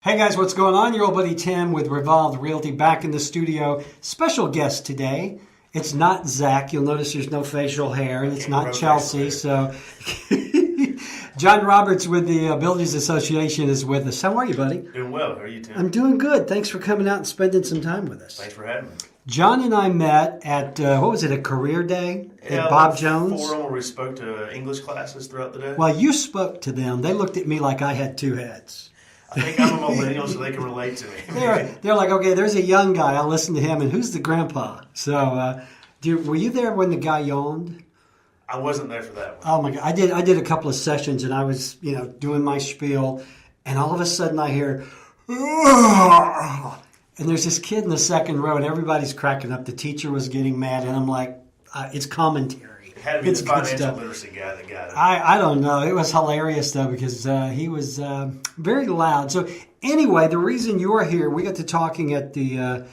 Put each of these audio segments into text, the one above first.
Hey guys, what's going on? Your old buddy Tim with Revolved Realty back in the studio. Special guest today. It's not Zach. You'll notice there's no facial hair, and it's not Chelsea. So, John Roberts with the Builders Association is with us. How are you, buddy? Doing well. How are you, Tim? I'm doing good. Thanks for coming out and spending some time with us. Thanks for having me. John and I met at, a career day at Bob Jones? Forum where we spoke to English classes throughout the day. Well, you spoke to them. They looked at me like I had two heads. I think I'm a millennial, so they can relate to me. They're like, okay, there's a young guy. I'll listen to him. And who's the grandpa? So, were you there when the guy yawned? I wasn't there for that one. Oh my God! I did a couple of sessions, and I was, doing my spiel, and all of a sudden I hear, and there's this kid in the second row, and everybody's cracking up. The teacher was getting mad, and I'm like, it's commentary. It had to be the financial literacy guy that got it. I don't know. It was hilarious, though, because he was very loud. So anyway, the reason you're here, we got to talking at the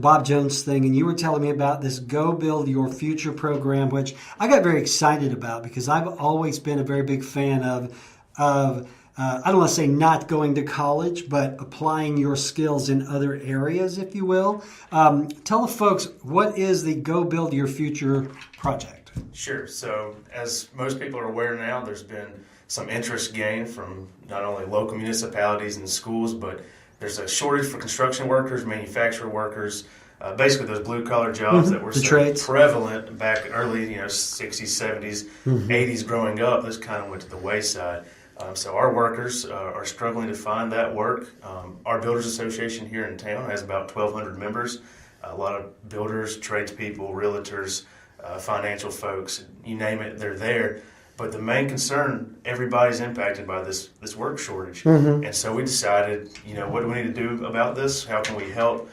Bob Jones thing, and you were telling me about this Go Build Your Future program, which I got very excited about because I've always been a very big fan of I don't want to say not going to college, but applying your skills in other areas, if you will. Tell the folks, what is the Go Build Your Future project? Sure. So as most people are aware now, there's been some interest gained from not only local municipalities and schools, but there's a shortage for construction workers, manufacturer workers, basically those blue-collar jobs that were so prevalent back early, 60s, 70s, 80s growing up. This kind of went to the wayside. So our workers are struggling to find that work. Our Builders Association here in town has about 1,200 members. A lot of builders, tradespeople, realtors, financial folks, you name it, they're there. But the main concern, everybody's impacted by this work shortage. And so we decided, what do we need to do about this? How can we help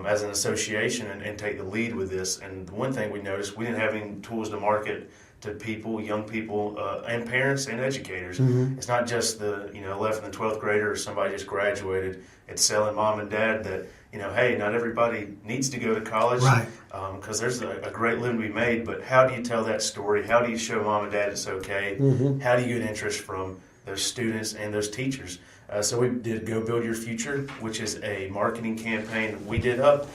as an association and take the lead with this? And the one thing we noticed, we didn't have any tools to market to people, young people, and parents and educators. It's not just the 11th and 12th grader or somebody just graduated. It's telling mom and dad that, hey, not everybody needs to go to college. Right. Because there's a great living to be made, but how do you tell that story? How do you show mom and dad it's okay? How do you get interest from those students and those teachers? So we did Go Build Your Future, which is a marketing campaign we did up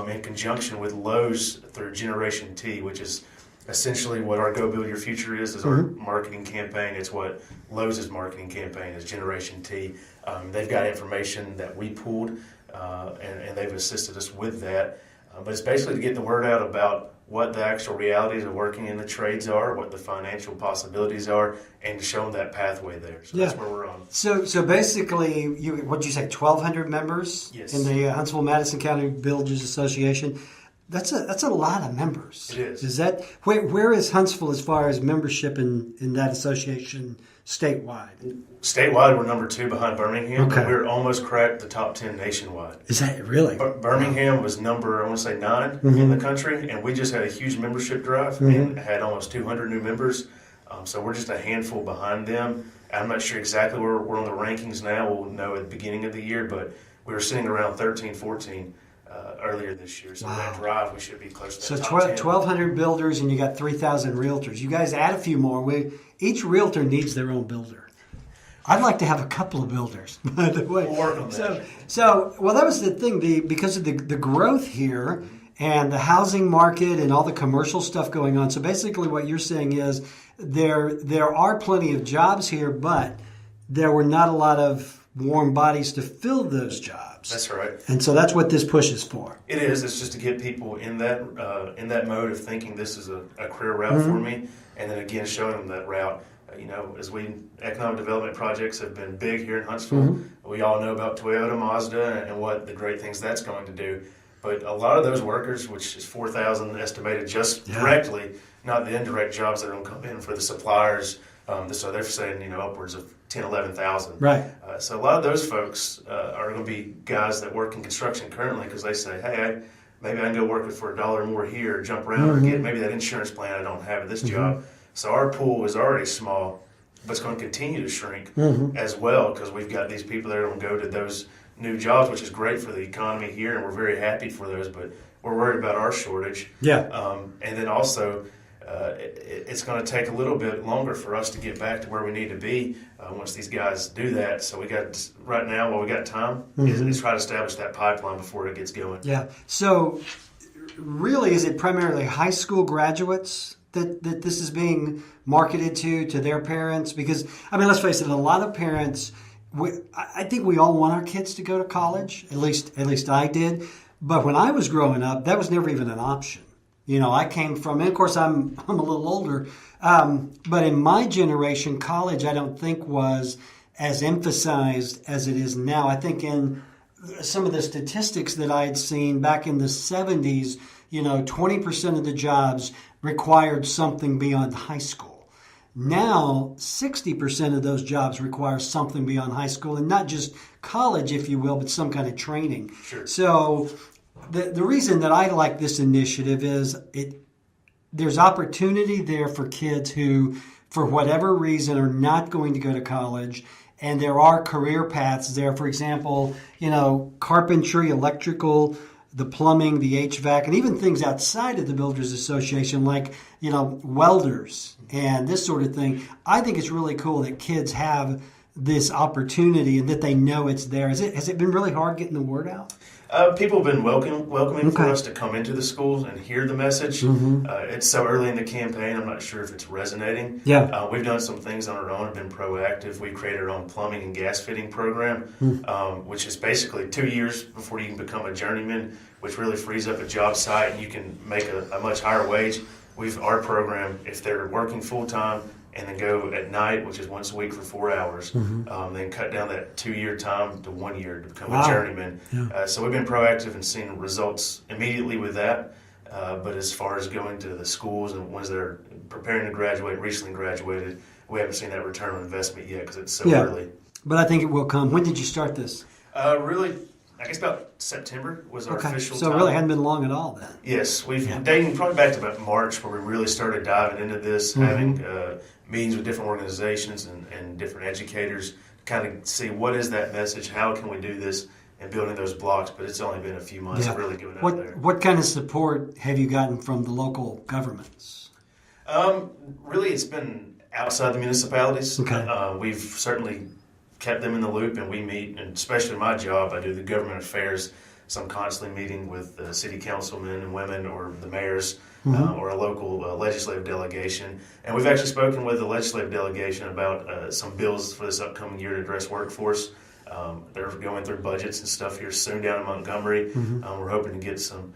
in conjunction with Lowe's through Generation T, which is essentially what our Go Build Your Future is our marketing campaign. It's what Lowe's marketing campaign is, Generation T. They've got information that we pulled, and they've assisted us with that. But it's basically to get the word out about what the actual realities of working in the trades are, what the financial possibilities are, and to show them that pathway there. So that's where we're on. So basically, what'd you say, 1,200 members in the Huntsville Madison County Builders Association? That's a lot of members. It is. Is that where is Huntsville as far as membership in that association statewide? Statewide, we're number 2 behind Birmingham. Okay. We're almost cracked the top 10 nationwide. Is that really? Birmingham was number, I want to say 9 in the country, and we just had a huge membership drive and had almost 200 new members. So we're just a handful behind them. I'm not sure exactly where we're on the rankings now. We'll know at the beginning of the year, but we were sitting around 13, 14 earlier this year. So that drive, we should be close to that top 10. 1,200 builders, and you got 3,000 realtors. You guys add a few more. Each realtor needs their own builder. I'd like to have a couple of builders, by the way. We'll work on that. So, that was the thing. Because of the growth here and the housing market and all the commercial stuff going on. So basically, what you're saying is there are plenty of jobs here, but there were not a lot of warm bodies to fill those jobs. That's right. And so that's what this push is for. It is. It's just to get people in that mode of thinking this is a career route for me, and then again showing them that route. As economic development projects have been big here in Huntsville. We all know about Toyota, Mazda, and what the great things that's going to do. But a lot of those workers, which is 4,000 estimated just directly, not the indirect jobs that are going to come in for the suppliers. So they're saying, upwards of 10, 11,000. Right. So a lot of those folks are going to be guys that work in construction currently because they say, hey, maybe I can go work for $1 more here, or jump around or get maybe that insurance plan I don't have at this job. So our pool is already small, but it's going to continue to shrink as well because we've got these people that are going to go to those new jobs, which is great for the economy here, and we're very happy for those, but we're worried about our shortage. Yeah. And then also, it's going to take a little bit longer for us to get back to where we need to be once these guys do that. So we got right now, while we got time, is try to establish that pipeline before it gets going. Yeah. So really, is it primarily high school graduates that this is being marketed to their parents? Because, I mean, let's face it, a lot of parents, I think we all want our kids to go to college. At least I did. But when I was growing up, that was never even an option. You know, I came from, and of course I'm a little older, but in my generation, college I don't think was as emphasized as it is now. I think in some of the statistics that I had seen back in the 70s, 20% of the jobs required something beyond high school. Now, 60% of those jobs require something beyond high school, and not just college, if you will, but some kind of training. Sure. So the reason that I like this initiative is there's opportunity there for kids who, for whatever reason, are not going to go to college, and there are career paths there. For example, carpentry, electrical, the plumbing, the HVAC, and even things outside of the Builders Association like, welders and this sort of thing. I think it's really cool that kids have this opportunity and that they know it's there. Has it been really hard getting the word out? People have been welcoming for us to come into the schools and hear the message. It's so early in the campaign, I'm not sure if it's resonating. Yeah. We've done some things on our own, have been proactive. We created our own plumbing and gas fitting program, which is basically 2 years before you can become a journeyman, which really frees up a job site and you can make a much higher wage. Our program, if they're working full-time, and then go at night, which is once a week for 4 hours, then cut down that 2-year time to 1 year to become a journeyman. Yeah. So we've been proactive and seeing results immediately with that. But as far as going to the schools and ones that are preparing to graduate, recently graduated, we haven't seen that return on investment yet because it's so early. But I think it will come. When did you start this? Really, I guess about September was our official time. So it really hadn't been long at all then. Yes, we've dating probably back to about March where we really started diving into this, having meetings with different organizations and different educators to kind of see what is that message, how can we do this, and building those blocks. But it's only been a few months of really giving out there. What kind of support have you gotten from the local governments? Really, it's been outside the municipalities. Okay. We've certainly kept them in the loop, and we meet, and especially my job, I do the government affairs, so I'm constantly meeting with city councilmen and women or the mayors or a local legislative delegation. And we've actually spoken with the legislative delegation about some bills for this upcoming year to address workforce. They're going through budgets and stuff here soon down in Montgomery. We're hoping to get some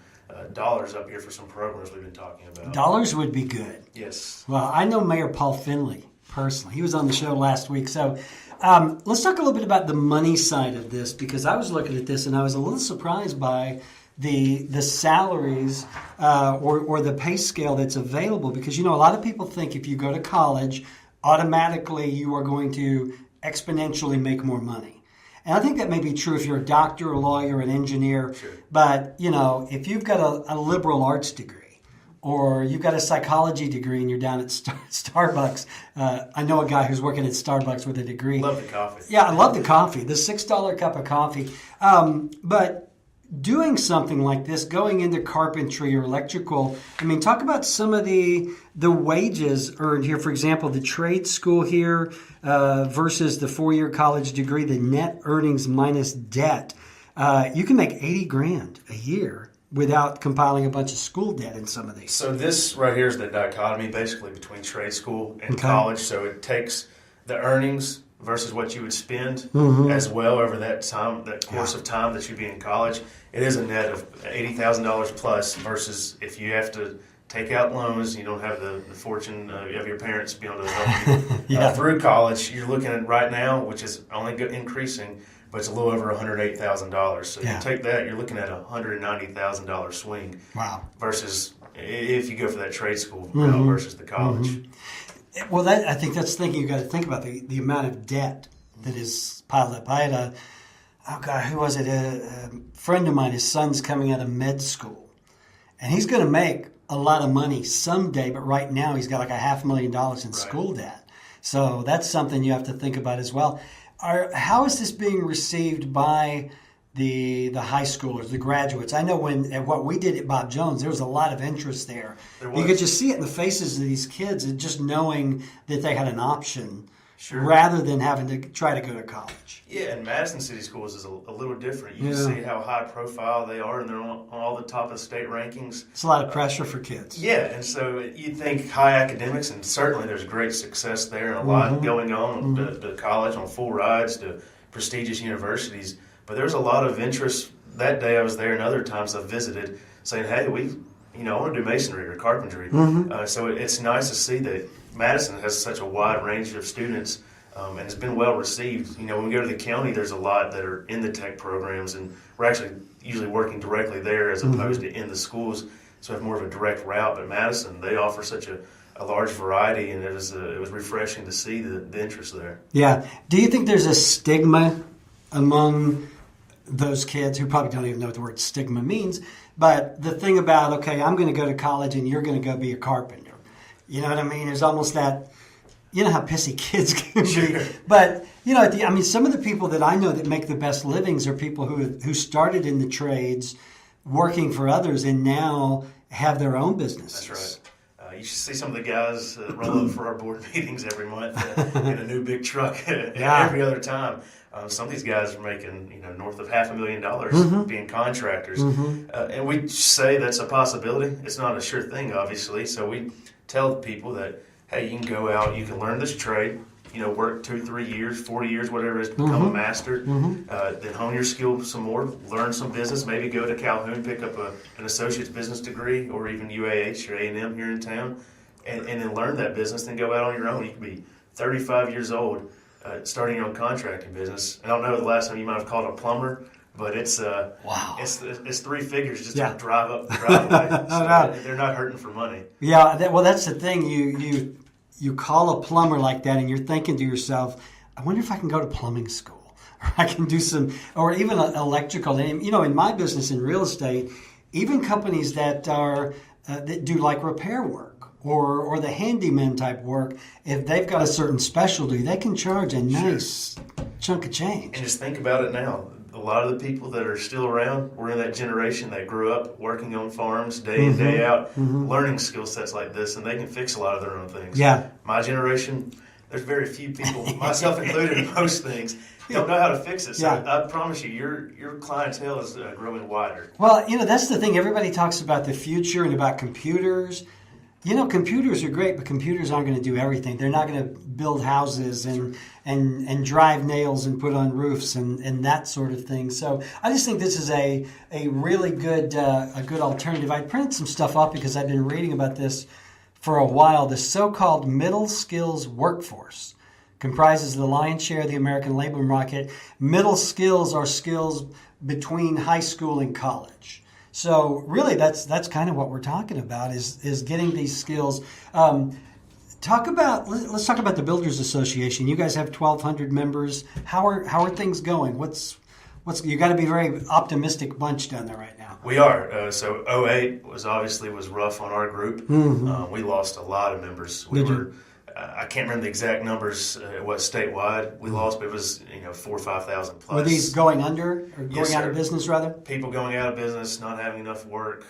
dollars up here for some programs we've been talking about. Dollars would be good. Yes. Well, I know Mayor Paul Finley personally. He was on the show last week. So let's talk a little bit about the money side of this, because I was looking at this and I was a little surprised by the salaries or the pay scale that's available, because a lot of people think if you go to college, automatically you are going to exponentially make more money. And I think that may be true if you're a doctor, a lawyer, an engineer. Sure. But, if you've got a liberal arts degree or you've got a psychology degree and you're down at Starbucks, I know a guy who's working at Starbucks with a degree. Love the coffee. Yeah, I love the coffee, the $6 cup of coffee. But doing something like this, going into carpentry or electrical, talk about some of the wages earned here. For example, the trade school here versus the 4-year college degree, the net earnings minus debt. You can make $80,000 a year without compiling a bunch of school debt in some of these. So this right here is the dichotomy basically between trade school and college. So it takes the earnings versus what you would spend as well over that time, that course of time that you'd be in college. It is a net of $80,000 plus versus if you have to take out loans, you don't have the fortune of your parents to be able to help you through college. You're looking at right now, which is only increasing, but it's a little over $108,000. So you take that, you're looking at a $190,000 swing. Wow. Versus if you go for that trade school versus the college. Well, I think that's the thing you got to think about, the amount of debt that is piled up. I had who was it? A friend of mine, his son's coming out of med school, and he's going to make a lot of money someday, but right now he's got like $500,000 in school debt. So that's something you have to think about as well. How is this being received by the high schoolers, the graduates. I know at what we did at Bob Jones, there was a lot of interest there. You could just see it in the faces of these kids, and just knowing that they had an option. Sure. Rather than having to try to go to college. Yeah, and Madison City Schools is a little different. You can see how high profile they are, and they're on all the top of state rankings. It's a lot of pressure for kids. Yeah, and so you'd think high academics, and certainly there's great success there and a lot going on to college, on full rides to prestigious universities. But there's a lot of interest. That day I was there, and other times I've visited, saying, hey, I want to do masonry or carpentry. So it's nice to see that Madison has such a wide range of students, and it's been well received. When we go to the county, there's a lot that are in the tech programs, and we're actually usually working directly there as opposed to in the schools, so we have more of a direct route. But Madison, they offer such a large variety, and it was refreshing to see the interest there. Yeah. Do you think there's a stigma among those kids who probably don't even know what the word stigma means, but the thing about, okay, I'm going to go to college and you're going to go be a carpenter? You know what I mean? There's almost that, you know how pissy kids can be. But, some of the people that I know that make the best livings are people who started in the trades working for others and now have their own businesses. That's right. You should see some of the guys roll up for our board meetings every month in a new big truck every other time. Some of these guys are making north of $500,000 being contractors. And we say that's a possibility. It's not a sure thing, obviously. So we tell people that, hey, you can go out, you can learn this trade, work 2, 3 years, 4 years, whatever it is, become a master, then hone your skill some more, learn some business, maybe go to Calhoun, pick up an associate's business degree, or even UAH or A&M here in town, and then learn that business, then go out on your own. You can be 35 years old, starting your own contracting business. I don't know the last time you might have called a plumber, but it's wow. It's 3 figures just to drive up the driveway. So they're not hurting for money. Yeah, that's the thing. You call a plumber like that, and you're thinking to yourself, I wonder if I can go to plumbing school, or I can do some, or even electrical. And in my business in real estate, even companies that are that do like repair work or the handyman type work, if they've got a certain specialty, they can charge a nice chunk of change. And just think about it now. A lot of the people that are still around were in that generation that grew up working on farms day in, day out, learning skill sets like this, and they can fix a lot of their own things. Yeah. My generation, there's very few people, myself included in most things, don't know how to fix it. So I promise you, your clientele is growing wider. Well, that's the thing. Everybody talks about the future and about computers. Computers are great, but computers aren't going to do everything. They're not going to build houses and drive nails and put on roofs and that sort of thing. So I just think this is a really good alternative. I printed some stuff up because I've been reading about this for a while. The so-called middle skills workforce comprises the lion's share of the American labor market. Middle skills are skills between high school and college. So really, that's kind of what we're talking about is getting these skills. Let's talk about the Builders Association. You guys have 1,200 members. How are things going? You got to be a very optimistic bunch down there right now. We are. So 2008 was rough on our group. We lost a lot of members. I can't remember the exact numbers. It was statewide we lost, but it was 4,000 or 5,000 plus. Were these going under or going out of business rather? People going out of business, not having enough work,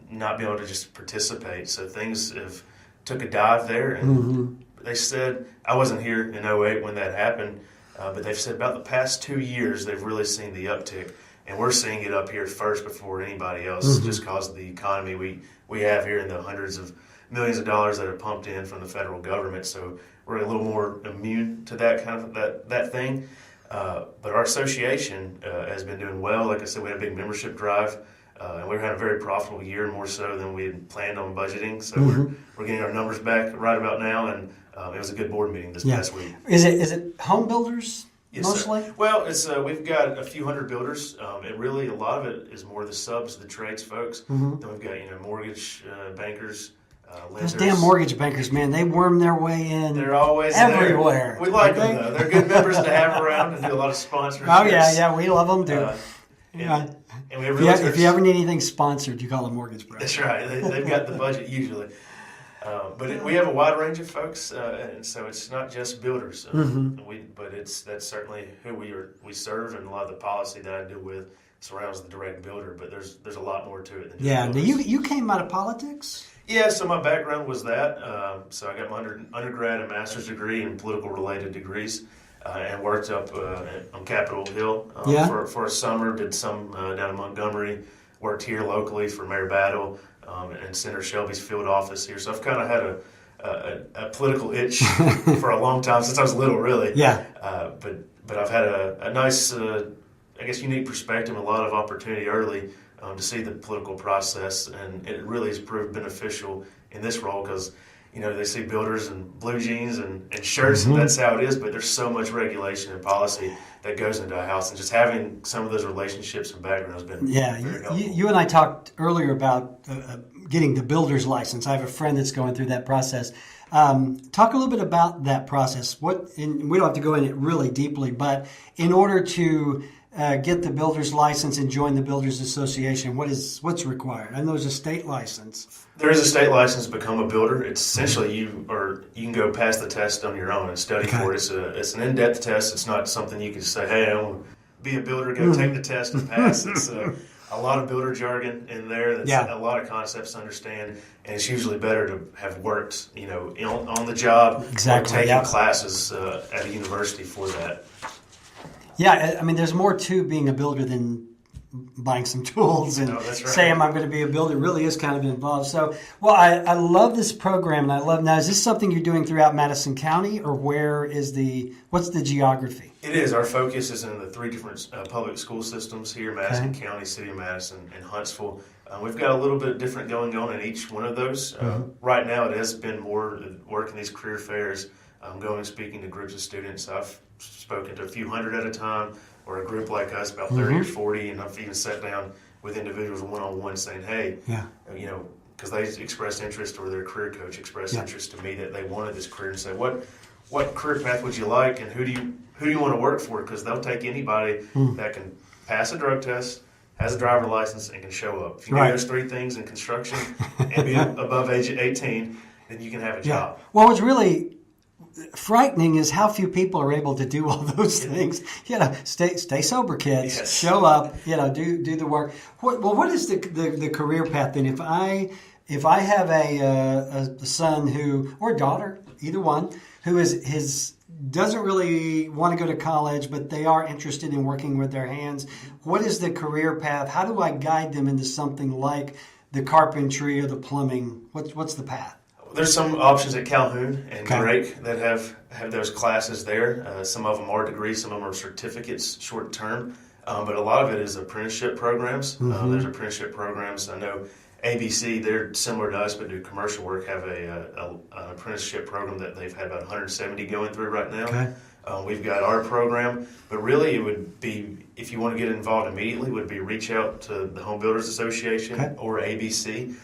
not being able to just participate. So things have took a dive there, and they said I wasn't here in 2008 when that happened, but they've said about the past 2 years they've really seen the uptick, and we're seeing it up here first before anybody else, just because of the economy we have here in the hundreds of millions of dollars that are pumped in from the federal government. So we're a little more immune to that kind of that thing. But our association has been doing well. Like I said, we had a big membership drive, and we're having a very profitable year, more so than we had planned on budgeting. So we're getting our numbers back right about now, and it was a good board meeting this past week. Is it home builders? Yes, mostly? Sir. Well, it's we've got a few hundred builders. A lot of it is more the subs, the trades folks. Then we've got mortgage bankers. Those damn mortgage bankers, man, they worm their way in. They're always everywhere. There. We like them, though. They're good members to have around and do a lot of sponsorships. Oh, yeah, we love them, too. And we have if you ever need anything sponsored, you call a mortgage broker. That's right. They've got the budget usually. But we have a wide range of folks, and so it's not just builders. But that's certainly who we serve, and a lot of the policy that I deal with surrounds the direct builder. But there's a lot more to it than just builders. You came out of politics? Yeah, so my background was that. So I got my undergrad and master's degree in political related degrees, and worked up on Capitol Hill for a summer. Did some down in Montgomery. Worked here locally for Mayor Battle. And Senator Shelby's field office here. So I've kind of had a political itch for a long time, since I was little, really. Yeah. But I've had a nice, I guess, unique perspective, and a lot of opportunity early to see the political process, and it really has proved beneficial in this role because, they see builders in blue jeans and shirts, and that's how it is, but there's so much regulation and policy that goes into a house, and just having some of those relationships and background has been very helpful. You and I talked earlier about getting the builder's license. I have a friend that's going through that process. Talk a little bit about that process. And we don't have to go in it really deeply, but in order to get the builder's license and join the Builders Association, what's required? I know there's a state license. There is a state license to become a builder. It's essentially you can go pass the test on your own and study for it. It's an in-depth test. It's not something you can just say, hey, I want to be a builder, go take the test and pass. It's a lot of builder jargon in there. That's a lot of concepts to understand, and it's usually better to have worked, on the job, or taking classes at a university for that. Yeah, I mean, there's more to being a builder than buying some tools and saying I'm going to be a builder. It really is kind of involved. So, I love this program, and I love, now, is this something you're doing throughout Madison County, or what's the geography? It is. Our focus is in the three different public school systems here, Madison County, City of Madison, and Huntsville. We've got a little bit different going on in each one of those. Right now, it has been more working these career fairs, going and speaking to groups of students. I've spoken to a few hundred at a time, or a group like us, about 30 or 40, and I've even sat down with individuals one-on-one saying, hey, because they expressed interest, or their career coach expressed interest to me that they wanted this career, and say, what career path would you like, and who do you want to work for? Because they'll take anybody that can pass a drug test, has a driver's license, and can show up. If you do those three things in construction and be above age 18, then you can have a job. Well, what's really frightening is how few people are able to do all those things. Stay sober, kids. Yes. Show up. Do the work. What is the career path then? If I have a son or daughter, either one, who doesn't really want to go to college, but they are interested in working with their hands, what is the career path? How do I guide them into something like the carpentry or the plumbing? What's the path? There's some options at Calhoun and Drake that have those classes there. Some of them are degrees, some of them are certificates, short term. But a lot of it is apprenticeship programs. There's apprenticeship programs. I know ABC, they're similar to us, but do commercial work, have an apprenticeship program that they've had about 170 going through right now. We've got our program, but really it would be, if you want to get involved immediately, would be reach out to the Home Builders Association or ABC.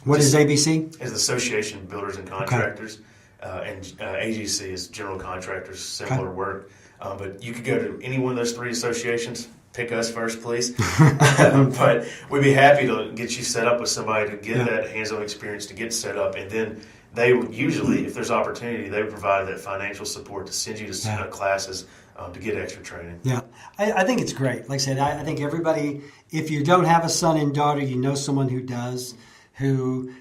What is ABC? Is the Association of Builders and Contractors, and AGC is General Contractors, similar work. But you could go to any one of those three associations. Pick us first, please. But we'd be happy to get you set up with somebody to get that hands-on experience, to get set up, and then they would usually, if there's opportunity, they would provide that financial support to send you to set up classes to get extra training. Yeah, I think it's great. Like I said, I think everybody, if you don't have a son and daughter, you know someone who does, who,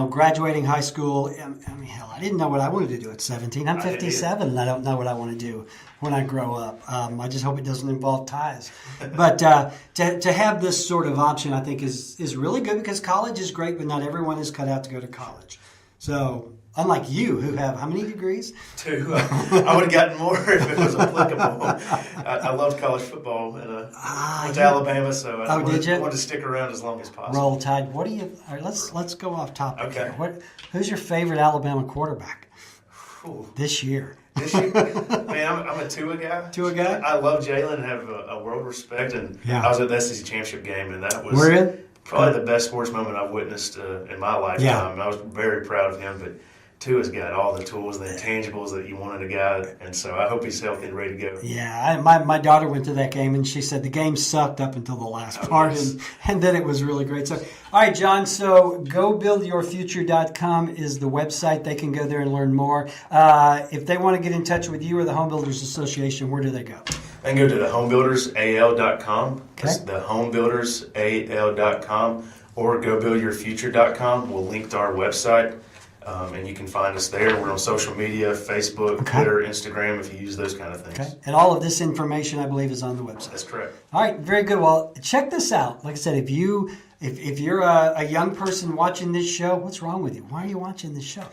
graduating high school, I mean, hell, I didn't know what I wanted to do at 17. I'm 57, and I don't know what I want to do when I grow up. I just hope it doesn't involve ties. But to have this sort of option, I think, is really good, because college is great, but not everyone is cut out to go to college. So, unlike you, who have how many degrees? 2. I would have gotten more if it was applicable. I loved college football, and went to Alabama, so I wanted to stick around as long as possible. Roll Tide. All right, let's go off topic here. Who's your favorite Alabama quarterback this year? Man, I'm a Tua guy. Tua guy? I love Jalen and have a world of respect, and I was at the SEC championship game, and that was... Were you? Probably the best sports moment I've witnessed in my lifetime. I was very proud of him, but Tua has got all the tools, the intangibles that you want in a guy, and so I hope he's healthy and ready to go. Yeah, my daughter went to that game, and she said the game sucked up until the last part, yes. and then it was really great. So, all right, John, so gobuildyourfuture.com is the website. They can go there and learn more. If they want to get in touch with you or the Home Builders Association, where do they go? They can go to the homebuildersal.com. Okay. That's the homebuildersal.com, or gobuildyourfuture.com. We'll link to our website. And you can find us there. We're on social media, Facebook, Twitter, Instagram, if you use those kind of things. Okay. And all of this information, I believe, is on the website. That's correct. All right, very good. Well, check this out. Like I said, if you're a young person watching this show, what's wrong with you? Why are you watching this show?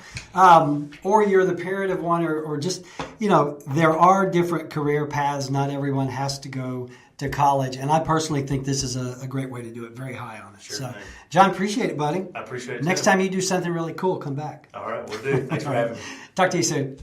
Or you're the parent of one, or just, there are different career paths. Not everyone has to go to college, and I personally think this is a great way to do it. Very high on it. Sure So, thing. John, appreciate it, buddy. I appreciate it. Next time you do something really cool, come back. All right, we'll do. Thanks for having me. Talk to you soon.